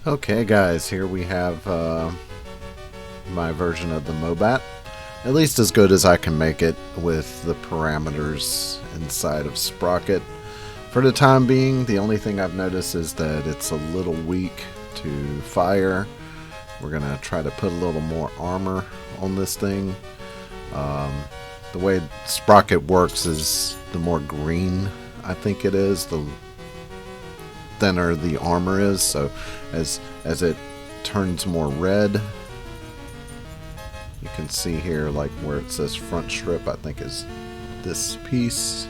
Okay guys, here we have my version of the M.O.B.A.T. At least as good as I can make it with the parameters inside of Sprocket. For the time being, the only thing I've noticed is that it's a little weak to fire. We're going to try to put a little more armor on this thing. The way Sprocket works is the more green I think it is, the thinner the armor is. So as it turns more red, you can see here like where it says front strip, I think is this piece.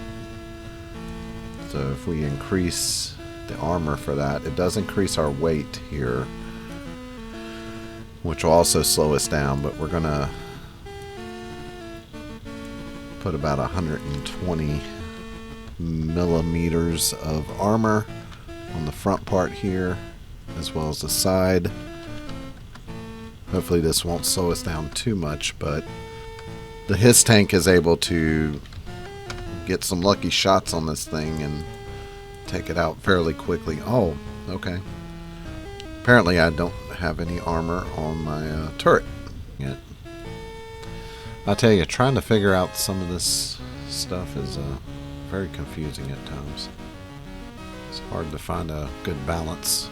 So if we increase the armor for that, it does increase our weight here, which will also slow us down, but we're gonna put about 120 millimeters of armor on the front part here as well as the side. Hopefully this won't slow us down too much, but the HISS tank is able to get some lucky shots on this thing and take it out fairly quickly. Oh, okay. Apparently I don't have any armor on my turret yet. I'll tell you, trying to figure out some of this stuff is very confusing at times. It's hard to find a good balance.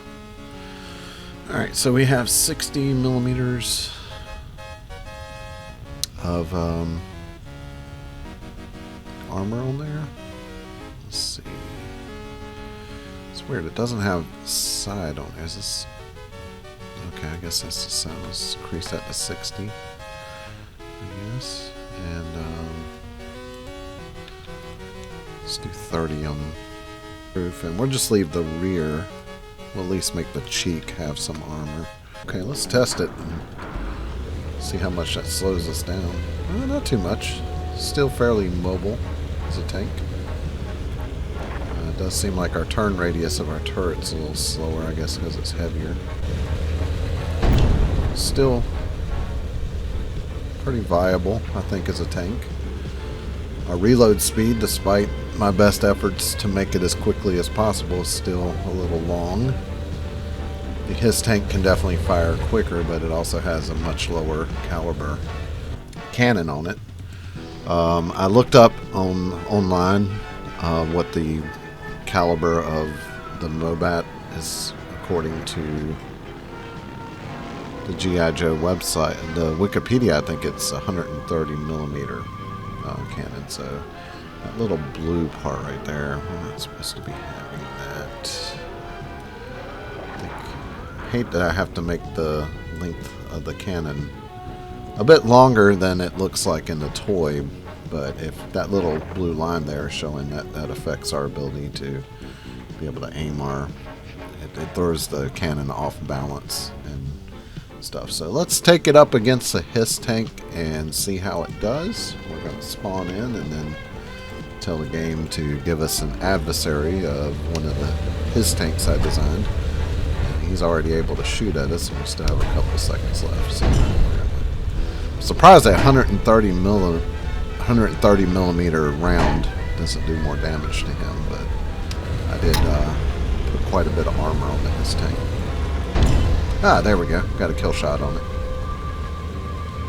Alright, so we have 60 millimeters of armor on there. Let's see. It's weird, it doesn't have side on it. Is this? Okay, I guess that's the side. Let's increase that to 60. I guess. And let's do 30 on the roof. And we'll just leave the rear. We'll at least make the cheek have some armor. Okay, let's test it and see how much that slows us down. Not too much. Still fairly mobile as a tank. It does seem like our turn radius of our turret's a little slower, I guess, because it's heavier. Still pretty viable, I think, as a tank. Our reload speed, despite my best efforts to make it as quickly as possible, is still a little long. The HISS tank can definitely fire quicker, but it also has a much lower caliber cannon on it. I looked up online what the caliber of the M.O.B.A.T. is according to the G.I. Joe website. The Wikipedia, I think it's 130 millimeter cannon. So that little blue part right there, we're not supposed to be having that. I hate that I have to make the length of the cannon a bit longer than it looks like in the toy, but if that little blue line there is showing that affects our ability to be able to aim it throws the cannon off balance and stuff. So let's take it up against the HISS tank and see how it does. We're going to spawn in and then tell the game to give us an adversary of one of the HISS tanks I designed. And he's already able to shoot at us, and we still have a couple seconds left. So I'm surprised that 130 millimeter round doesn't do more damage to him, but I did put quite a bit of armor on the HISS tank. Ah, there we go. Got a kill shot on it.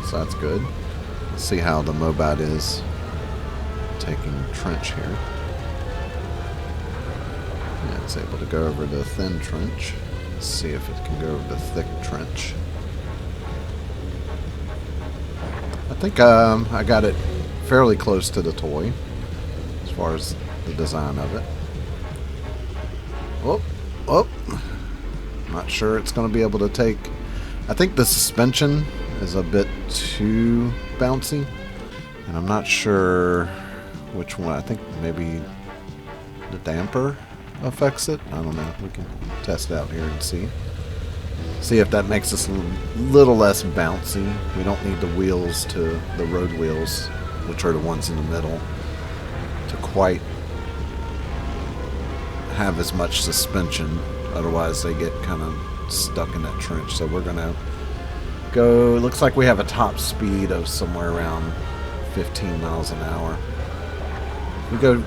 So that's good. Let's see how the M.O.B.A.T. is taking trench here. Yeah, it's able to go over the thin trench. Let's see if it can go over the thick trench. I think I got it fairly close to the toy as far as the design of it. Oh. Not sure it's going to be able to take. I think the suspension is a bit too bouncy, and I'm not sure which one. I think maybe the damper affects it. I don't know. We can test it out here and see if that makes us a little less bouncy. We don't need the wheels to the road wheels, which are the ones in the middle, to quite have as much suspension. Otherwise they get kind of stuck in that trench. So we're gonna go, it looks like we have a top speed of somewhere around 15 miles an hour. We go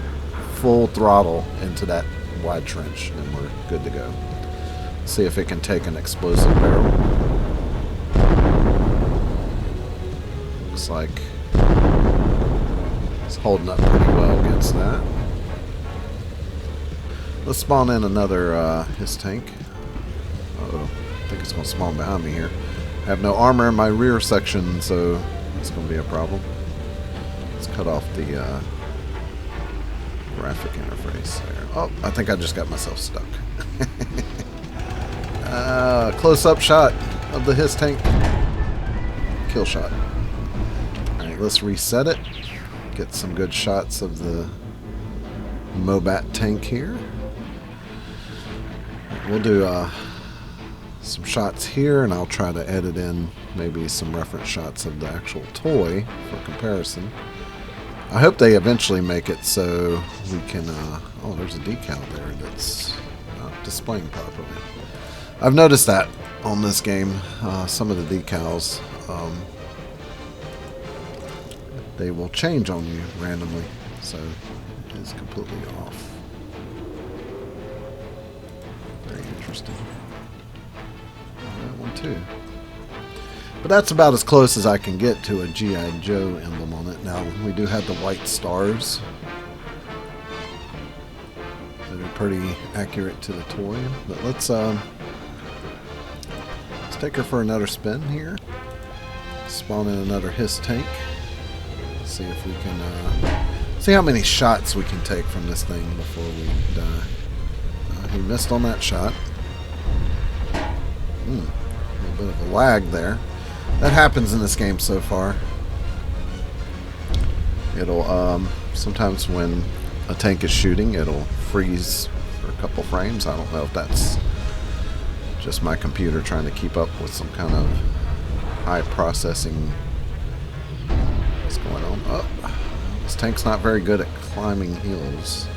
full throttle into that wide trench and we're good to go. See if it can take an explosive barrel. Looks like it's holding up pretty well against that. Let's spawn in another his tank. Uh-oh. I think it's going to spawn behind me here. I have no armor in my rear section, so it's going to be a problem. Let's cut off the graphic interface there. Oh, I think I just got myself stuck. Close-up shot of the his tank. Kill shot. Alright, let's reset it. Get some good shots of the M.O.B.A.T tank here. We'll do some shots here, and I'll try to edit in maybe some reference shots of the actual toy for comparison. I hope they eventually make it so we can... oh, there's a decal there that's not displaying properly. I've noticed that on this game. Some of the decals, they will change on you randomly, so it is completely off. Very interesting. That one too. But that's about as close as I can get to a G.I. Joe emblem on it. Now, we do have the white stars that are pretty accurate to the toy. But let's take her for another spin here. Spawn in another his tank. See if we can see how many shots we can take from this thing before we die. He missed on that shot. A little bit of a lag there. That happens in this game so far. It'll sometimes when a tank is shooting, it'll freeze for a couple frames. I don't know if that's just my computer trying to keep up with some kind of high processing. What's going on? Oh, this tank's not very good at climbing hills.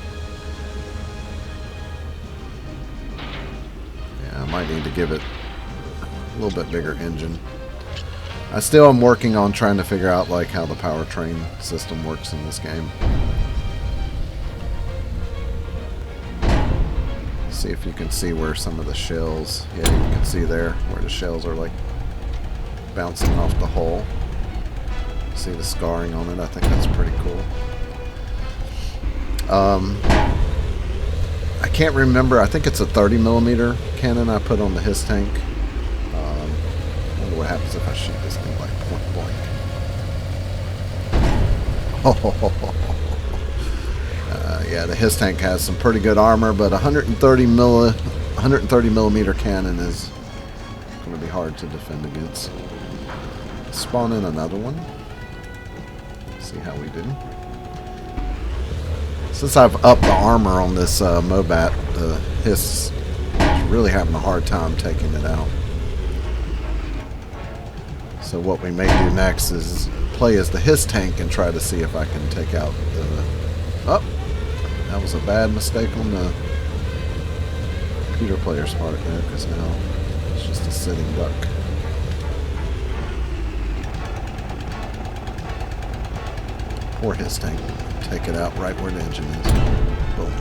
Yeah, I might need to give it a little bit bigger engine. I still am working on trying to figure out like how the powertrain system works in this game. See if you can see where some of the shells, yeah, you can see there where the shells are like bouncing off the hull. See the scarring on it. I think that's pretty cool. I can't remember. I think it's a 30mm cannon I put on the his tank. I wonder what happens if I shoot this thing like point blank. Yeah, the his tank has some pretty good armor, but 130mm cannon is going to be hard to defend against. Spawn in another one. See how we do. Since I've upped the armor on this M.O.B.A.T, the his is really having a hard time taking it out. So what we may do next is play as the his tank and try to see if I can take out the... Oh! That was a bad mistake on the computer player's part there, because now it's just a sitting duck. Poor his tank. Take it out right where the engine is. Boom.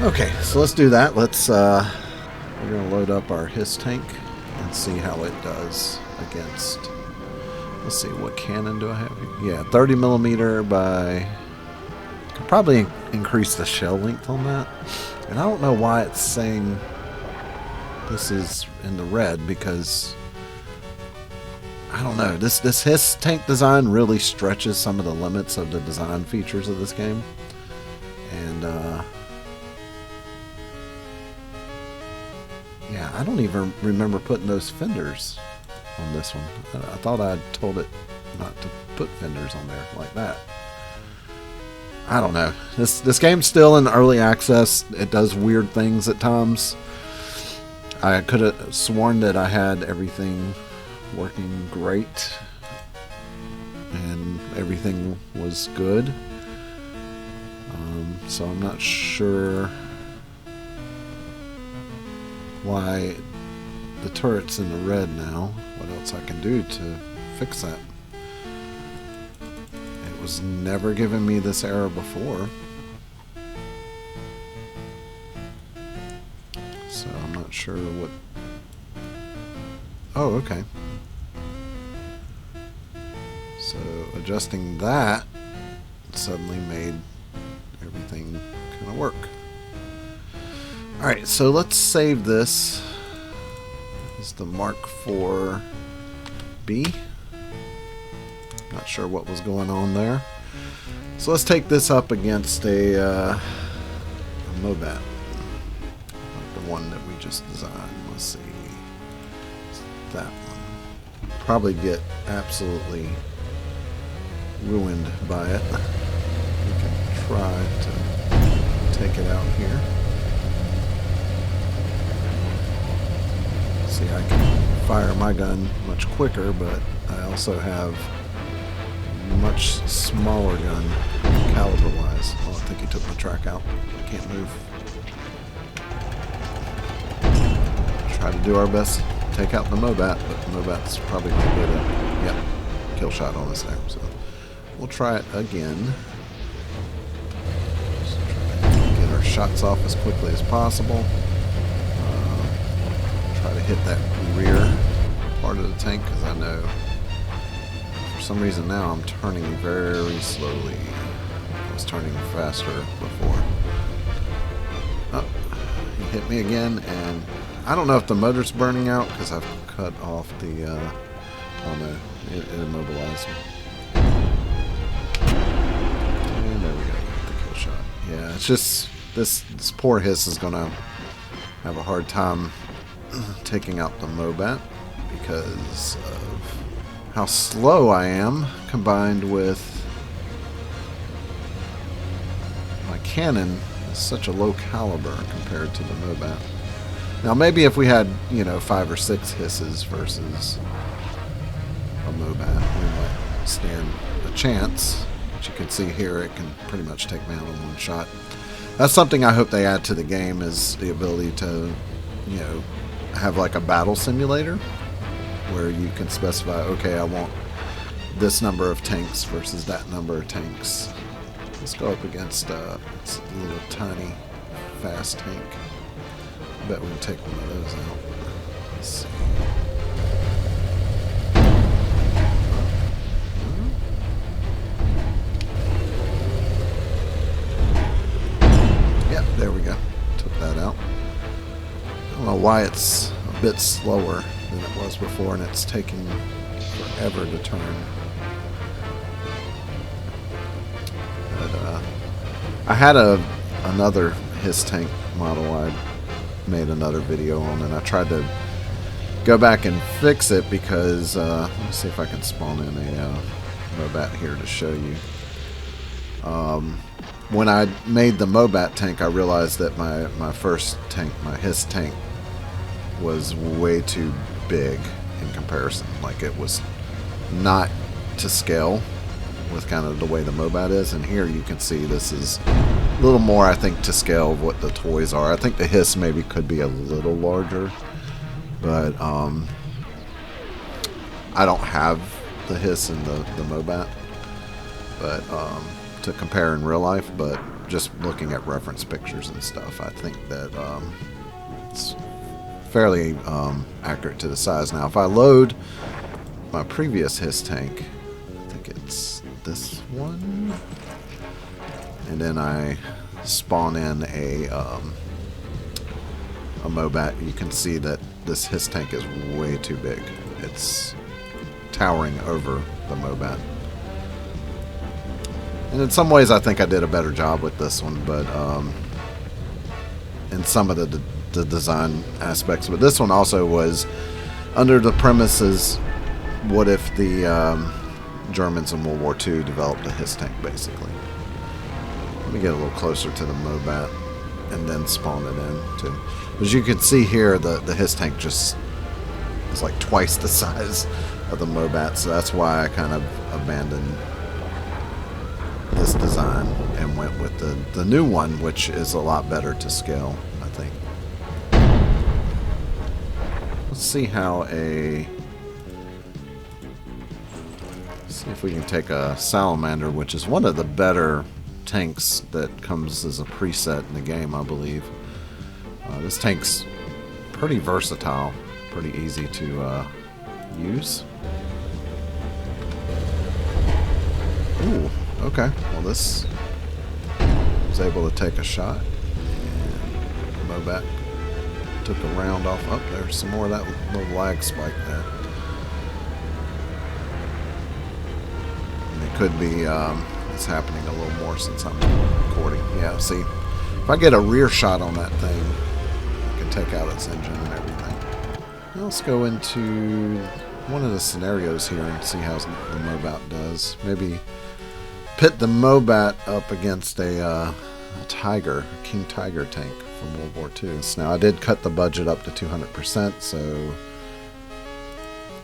Okay, so let's do that. Let's we're gonna load up our his tank and see how it does against. Let's see, what cannon do I have here? Yeah, 30mm by. Could probably increase the shell length on that. And I don't know why it's saying this is in the red, because I don't know. This his tank design really stretches some of the limits of the design features of this game. And yeah, I don't even remember putting those fenders on this one. I thought I'd told it not to put fenders on there like that. I don't know. This game's still in early access. It does weird things at times. I could have sworn that I had everything working great and everything was good. So I'm not sure why the turret's in the red now. What else I can do to fix that? It was never giving me this error before. So I'm not sure what... Oh, okay. So adjusting that suddenly made everything kind of work. Alright, so let's save this. This is the Mark IV-B. Not sure what was going on there. So let's take this up against a M.O.B.A.T. Like the one that we just designed. Let's see. It's that one. Probably get absolutely ruined by it. We can try to take it out here. See, I can fire my gun much quicker, but I also have a much smaller gun caliber-wise. Oh, I think he took my track out. I can't move. Try to do our best to take out the M.O.B.A.T, but the M.O.B.A.T's probably going to get a kill shot on us there. So we'll try it again. Just try to get our shots off as quickly as possible. Try to hit that rear part of the tank because I know for some reason now I'm turning very slowly. I was turning faster before. Oh, he hit me again, and I don't know if the motor's burning out because I've cut off the, oh no, it immobilized me. And there we go, the kill shot. Yeah, it's just, this poor hiss is going to have a hard time taking out the M.O.B.A.T because of how slow I am, combined with my cannon is such a low caliber compared to the M.O.B.A.T. Now maybe if we had, you know, 5 or 6 hisses versus a M.O.B.A.T, we might stand a chance. But you can see here it can pretty much take me out in one shot. That's something I hope they add to the game, is the ability to, you know, have like a battle simulator where you can specify, okay, I want this number of tanks versus that number of tanks. Let's go up against a little tiny fast tank. I bet we can take one of those out. Let's see. Yep, there we go. Took that out. I don't know why it's a bit slower than it was before, and it's taking forever to turn. But I had another HISS tank model I made another video on, and I tried to go back and fix it because let me see if I can spawn in a M.O.B.A.T here to show you. When I made the M.O.B.A.T tank, I realized that my first tank, my HISS tank, was way too big in comparison. Like, it was not to scale with kind of the way the M.O.B.A.T is, and here you can see this is a little more, I think, to scale of what the toys are. I think the HISS maybe could be a little larger, but I don't have the HISS and the M.O.B.A.T, but to compare in real life, but just looking at reference pictures and stuff, I think that it's fairly accurate to the size. Now, if I load my previous HISS tank, I think it's this one, and then I spawn in a M.O.B.A.T, you can see that this HISS tank is way too big. It's towering over the M.O.B.A.T. And in some ways I think I did a better job with this one, but in some of the design aspects. But this one also was under the premises, what if the Germans in World War II developed a HISS tank, basically. Let me get a little closer to the M.O.B.A.T and then spawn it in too. As you can see here, the HISS tank just is like twice the size of the M.O.B.A.T, so that's why I kind of abandoned this design and went with the new one, which is a lot better to scale, I think. Let's see how see if we can take a Salamander, which is one of the better tanks that comes as a preset in the game, I believe. This tank's pretty versatile, pretty easy to use. Ooh, okay. Well, this was able to take a shot. And M.O.B.A.T took a round off. Up there's some more of that little lag spike there. And it could be it's happening a little more since I'm recording. Yeah, see, if I get a rear shot on that thing, I can take out its engine and everything. Now let's go into one of the scenarios here and see how the M.O.B.A.T does. Maybe pit the M.O.B.A.T up against a Tiger, a King Tiger tank from World War II. So now I did cut the budget up to 200%, so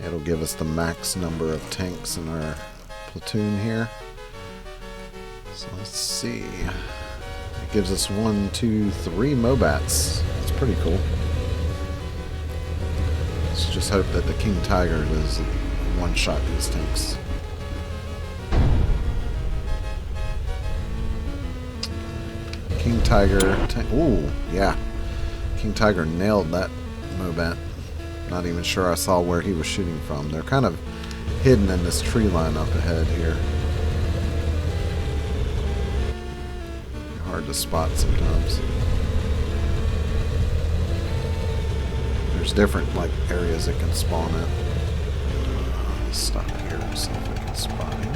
it'll give us the max number of tanks in our platoon here. So let's see. It gives us 1, 2, 3 M.O.B.A.Ts. That's pretty cool. Let's just hope that the King Tiger does one-shot these tanks. King Tiger. Ooh, yeah. King Tiger nailed that M.O.B.A.T. Not even sure I saw where he was shooting from. They're kind of hidden in this tree line up ahead here. Hard to spot sometimes. There's different like areas it can spawn at. Let's stop here and see if we can spot him.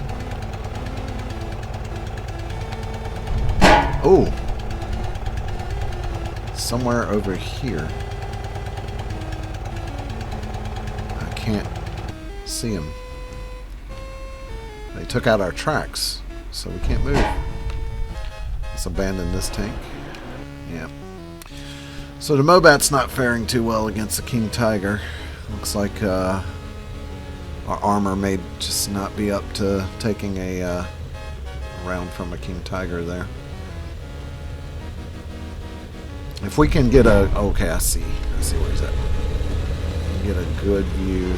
Oh! Somewhere over here. I can't see him. They took out our tracks, so we can't move. Let's abandon this tank. Yeah. So the M.O.B.A.T's not faring too well against the King Tiger. Looks like our armor may just not be up to taking a round from a King Tiger there. If we can get a... Okay, I see where he's at. Get a good view.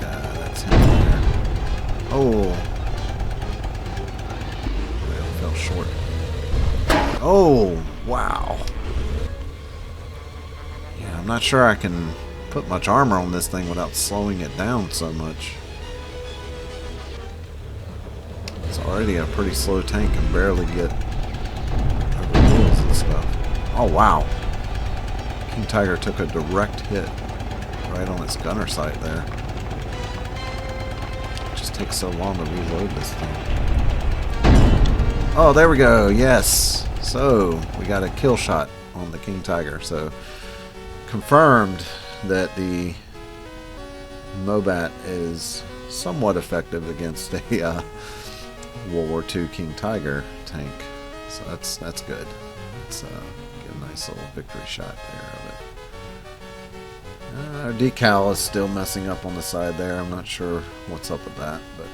That's him there. Oh! Fell short. Oh, wow. Yeah, I'm not sure I can put much armor on this thing without slowing it down so much. It's already a pretty slow tank and barely get over hills and stuff. Oh, wow. King Tiger took a direct hit right on its gunner sight there. It just takes so long to reload this thing. Oh, there we go. Yes. So, we got a kill shot on the King Tiger. So, confirmed that the M.O.B.A.T is somewhat effective against a World War II King Tiger tank. So, that's good. Let's get a nice little victory shot there of it. Our decal is still messing up on the side there. I'm not sure what's up with that. But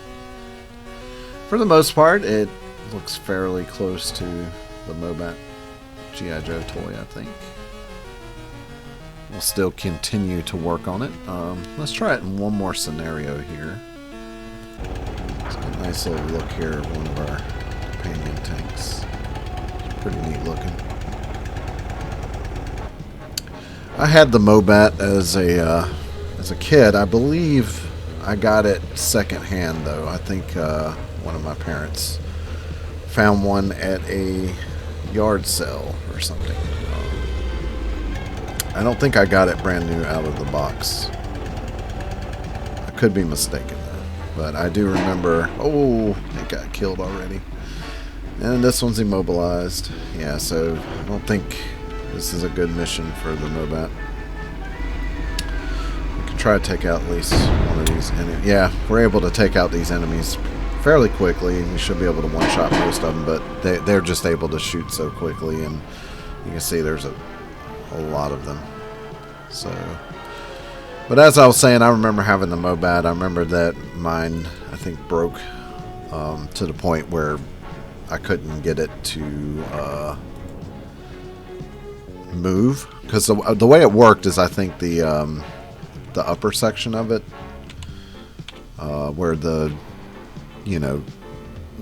for the most part, it looks fairly close to the M.O.B.A.T G.I. Joe toy, I think. We'll still continue to work on it. Let's try it in one more scenario here. Let's get a nice little look here at one of our companion tanks. Pretty neat looking. I had the M.O.B.A.T as a kid. I believe I got it secondhand though. I think one of my parents found one at a yard sale or something. I don't think I got it brand new out of the box. I could be mistaken though, but I do remember. Oh, it got killed already. And this one's immobilized. Yeah, so I don't think this is a good mission for the M.O.B.A.T. We can try to take out at least one of these enemies. Yeah, we're able to take out these enemies fairly quickly. We should be able to one-shot most of them, but they're just able to shoot so quickly, and you can see there's a lot of them. So, but as I was saying, I remember having the M.O.B.A.T. I remember that mine, I think, broke to the point where I couldn't get it to move, because the way it worked is, I think the upper section of it, where the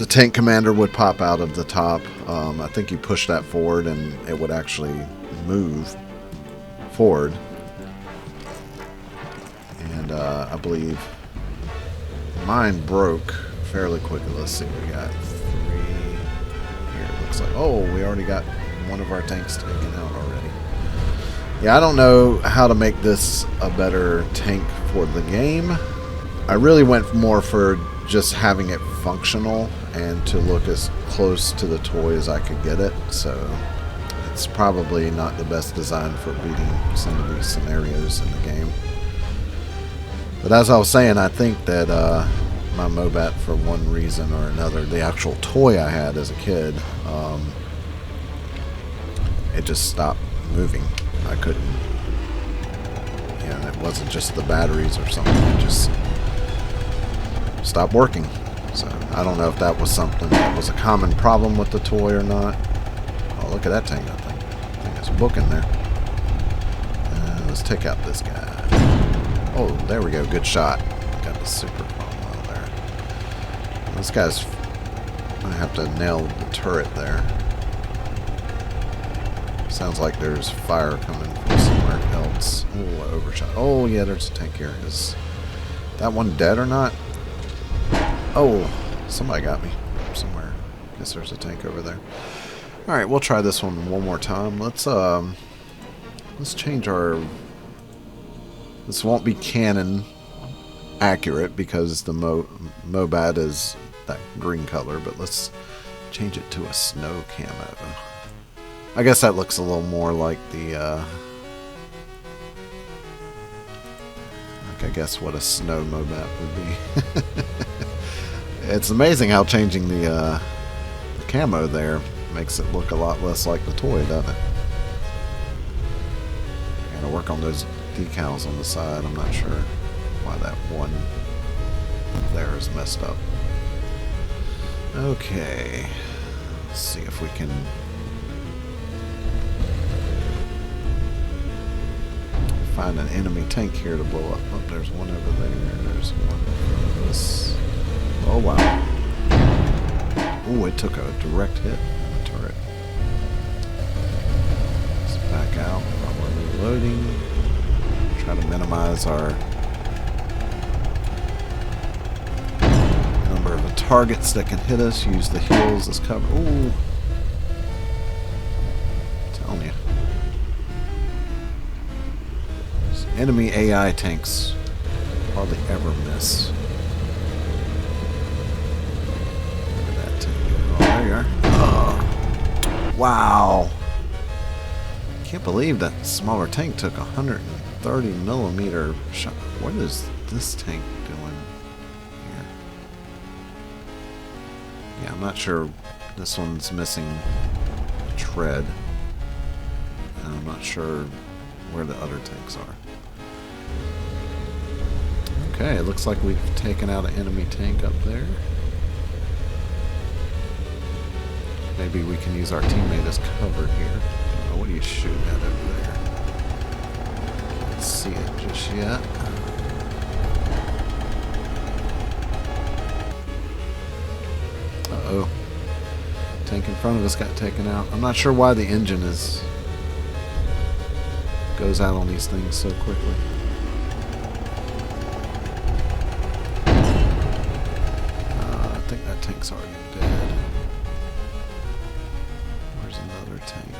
tank commander would pop out of the top. I think you push that forward and it would actually move. forward. And I believe mine broke fairly quickly. Let's see, we got 3 here. It looks like, oh, we already got one of our tanks taken out already. Yeah, I don't know how to make this a better tank for the game. I really went more for just having it functional and to look as close to the toy as I could get it. So it's probably not the best design for beating some of these scenarios in the game. But as I was saying, I think that my M.O.B.A.T, for one reason or another, the actual toy I had as a kid, it just stopped moving. I couldn't, and it wasn't just the batteries or something, it just stopped working. So I don't know if that was something that was a common problem with the toy or not. Oh, look at that tank. I think it's booking there. Let's take out this guy. Oh, there we go. Good shot. Got the super combo there. This guy's gonna have to nail the turret there. Sounds like there's fire coming from somewhere else. Oh, overshot. Oh, yeah, there's a tank here. Is that one dead or not? Oh, somebody got me somewhere. Guess there's a tank over there. All right, we'll try this one more time. Let's change our. This won't be canon accurate because the M.O.B.A.T is that green color, but let's change it to a snow camo. I guess that looks a little more like the, I guess what a snow M.O.B.A.T would be. It's amazing how changing the camo there makes it look a lot less like the toy, doesn't it? Gotta work on those decals on the side. I'm not sure why that one there is messed up. Okay, let's see if we can find an enemy tank here to blow up. Oh, there's one over there. There's one in front of us. Oh, wow. Oh, it took a direct hit on the turret. Let's back out while we're reloading. Try to minimize our number of targets that can hit us. Use the heals as cover. Ooh. I'm telling you. Enemy AI tanks hardly ever miss. Look at that tank. Oh, there you are. Oh. Wow. Can't believe that smaller tank took 130mm shot. What is this tank doing here? Yeah, I'm not sure. This one's missing a tread. And I'm not sure where the other tanks are. Okay, it looks like we've taken out an enemy tank up there. Maybe we can use our teammate as cover here. Oh, what are you shooting at over there? Can't see it just yet. Uh-oh. Tank in front of us got taken out. I'm not sure why the engine goes out on these things so quickly. I think that tank's already dead. Where's another tank?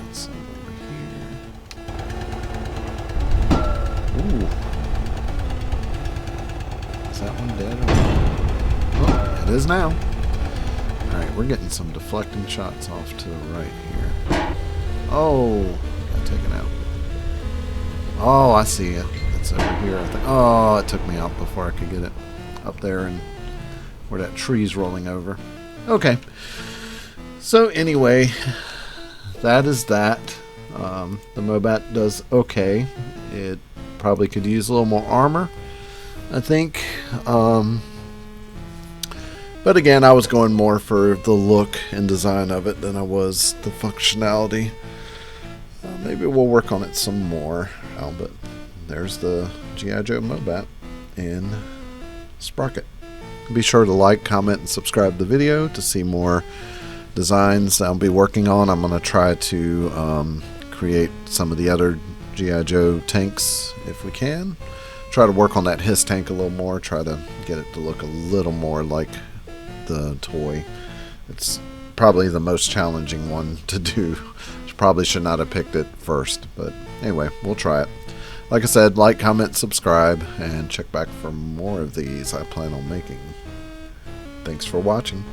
That's over here. Ooh. Is that one dead? Oh, it is now. Alright, we're getting some deflecting shots off to the right here. Oh, got taken out. Oh, I see it. It's over here, I think. Oh, it took me out before I could get it up there and where that tree's rolling over. Okay. So anyway, that is that. The M.O.B.A.T does okay. It probably could use a little more armor, I think. But again, I was going more for the look and design of it than I was the functionality. Maybe we'll work on it some more. But there's the G.I. Joe M.O.B.A.T in Sprocket. Be sure to like, comment, and subscribe to the video to see more designs I'll be working on. I'm going to try to create some of the other G.I. Joe tanks if we can. Try to work on that his tank a little more. Try to get it to look a little more like the toy. It's probably the most challenging one to do. Probably should not have picked it first, but anyway, we'll try it. Like I said, like, comment, subscribe, and check back for more of these I plan on making. Thanks for watching.